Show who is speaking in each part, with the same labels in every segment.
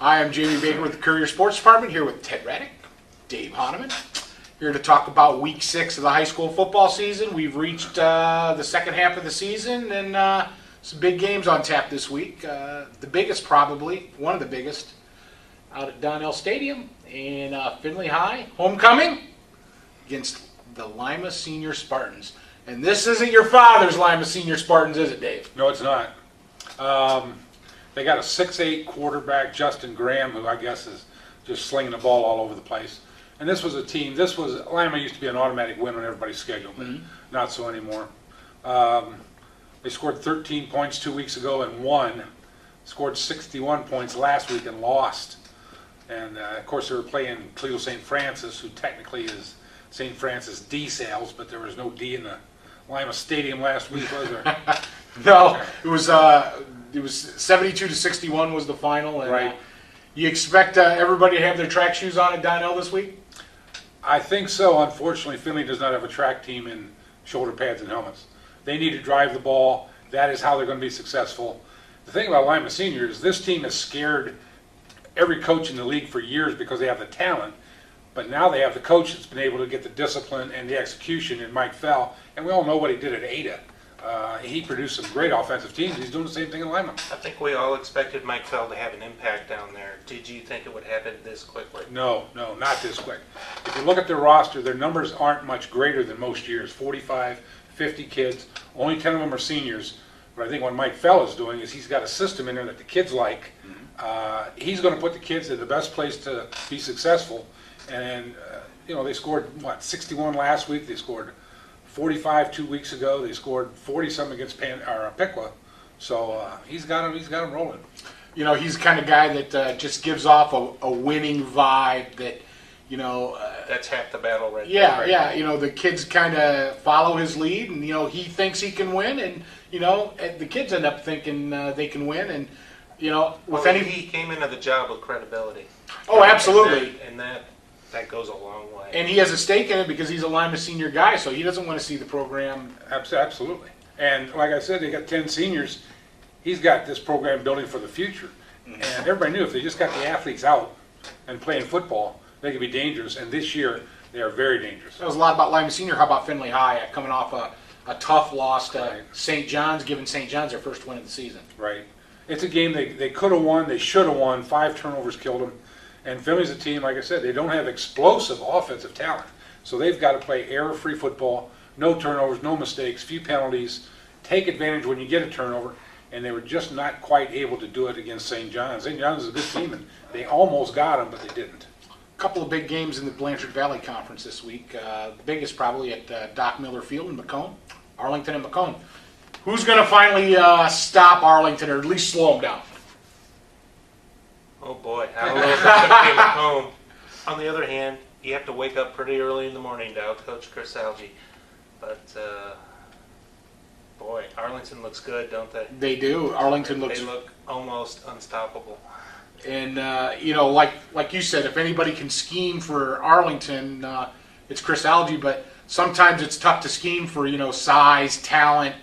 Speaker 1: I am Jamie Baker with the Courier Sports Department, here with Ted Radick, Dave Hanneman, here to talk about Week 6 of the high school football season. We've reached the second half of the season, and some big games on tap this week. The biggest, probably, one of the biggest, out at Donnell Stadium in Findlay High, homecoming against the Lima Senior Spartans. And this isn't your father's Lima Senior Spartans, is it, Dave?
Speaker 2: No, it's not. They got a 6'8" quarterback, Justin Graham, who I guess is just slinging the ball all over the place. And this was a team, Lima used to be an automatic win on everybody's schedule, but not so anymore. They scored 13 points 2 weeks ago and won. Scored 61 points last week and lost. And of course they were playing Toledo St. Francis, who technically is St. Francis D Sales, but there was no D in the Lima Stadium last week, was there?
Speaker 1: No, it was 72-61 was the final. And,
Speaker 2: right.
Speaker 1: You expect everybody to have their track shoes on at Donnell this week?
Speaker 2: I think so. Unfortunately, Findlay does not have a track team in shoulder pads and helmets. They need to drive the ball. That is how they're going to be successful. The thing about Lima Senior is this team has scared every coach in the league for years because they have the talent. But now they have the coach that's been able to get the discipline and the execution in Mike Fell. And we all know what he did at Ada. He produced some great offensive teams. He's doing the same thing in Lima.
Speaker 3: I think we all expected Mike Fell to have an impact down there. Did you think it would happen this quickly?
Speaker 2: No, not this quick. If you look at their roster, their numbers aren't much greater than most years. 45, 50 kids. Only 10 of them are seniors. But I think what Mike Fell is doing is he's got a system in there that the kids like. He's going to put the kids in the best place to be successful. And, they scored, 61 last week. They scored 45 2 weeks ago. They scored 40-something against Piqua. So he's got him rolling.
Speaker 1: He's the kind of guy that just gives off a winning vibe that,
Speaker 3: that's half the battle right
Speaker 1: there.
Speaker 3: there.
Speaker 1: Yeah. The kids kind of follow his lead, and, he thinks he can win. And, the kids end up thinking they can win. And,
Speaker 3: he came into the job with credibility.
Speaker 1: Oh, absolutely.
Speaker 3: And that goes a long way.
Speaker 1: And he has a stake in it because he's a Lima Senior guy, so he doesn't want to see the program.
Speaker 2: Absolutely. And like I said, they got 10 seniors. He's got this program building for the future. And everybody knew if they just got the athletes out and playing football, they could be dangerous. And this year, they are very dangerous.
Speaker 1: That was a lot about Lima Senior. How about Findlay High coming off a tough loss to St. John's, giving St. John's their first win of the season?
Speaker 2: Right. It's a game they could have won. They should have won. 5 turnovers killed them. And Findlay's a team, like I said, they don't have explosive offensive talent. So they've got to play error-free football, no turnovers, no mistakes, few penalties, take advantage when you get a turnover, and they were just not quite able to do it against St. John's. St. John's is a good team, and they almost got them, but they didn't.
Speaker 1: A couple of big games in the Blanchard Valley Conference this week. The biggest probably at Doc Miller Field in McComb, Arlington and McComb. Who's going to finally stop Arlington, or at least slow them down?
Speaker 3: Oh boy, I don't know if it's going to be McComb. On the other hand, you have to wake up pretty early in the morning to outcoach Chris Algie. But, boy, Arlington looks good, don't they?
Speaker 1: They do. Arlington looks...
Speaker 3: They look almost unstoppable.
Speaker 1: And, like you said, if anybody can scheme for Arlington, it's Chris Algie, but sometimes it's tough to scheme for, size, talent,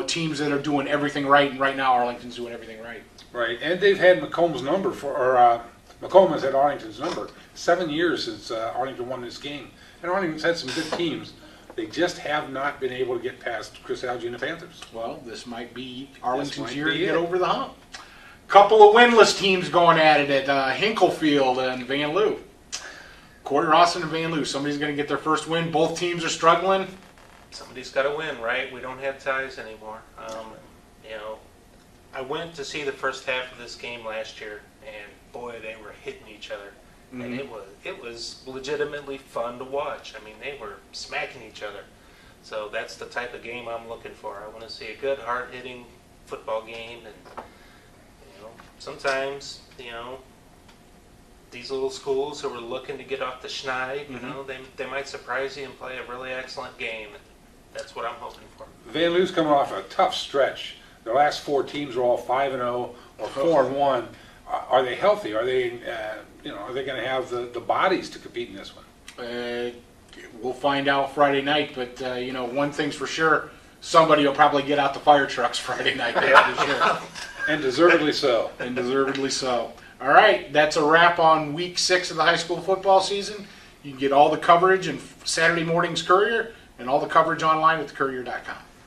Speaker 1: teams that are doing everything right, and right now Arlington's doing everything right.
Speaker 2: Right, and they've had McComb's number McComb has had Arlington's number 7 years since Arlington won this game. And Arlington's had some good teams. They just have not been able to get past Chris Algie and the Panthers.
Speaker 1: Well, this might be Arlington's year to get over the hump. Couple of winless teams going at it at Hinklefield and Van Loo. Cory-Rawson and Van Loo. Somebody's going to get their first win. Both teams are struggling.
Speaker 3: Somebody's got to win, right? We don't have ties anymore. I went to see the first half of this game last year, and boy, they were hitting each other. And it was legitimately fun to watch. I mean, they were smacking each other. So that's the type of game I'm looking for. I want to see a good, hard-hitting football game. And sometimes, these little schools who are looking to get off the schneid, they might surprise you and play a really excellent game. That's what I'm hoping for.
Speaker 2: Van Loo's coming off a tough stretch. Their last 4 teams are all 5-0 or 4-1. Are they healthy? Are they, are they going to have the bodies to compete in this one?
Speaker 1: We'll find out Friday night. But one thing's for sure: somebody will probably get out the fire trucks Friday night. That's for sure.
Speaker 2: And deservedly so.
Speaker 1: And deservedly so. All right, that's a wrap on week 6 of the high school football season. You can get all the coverage in Saturday morning's Courier and all the coverage online at thecourier.com.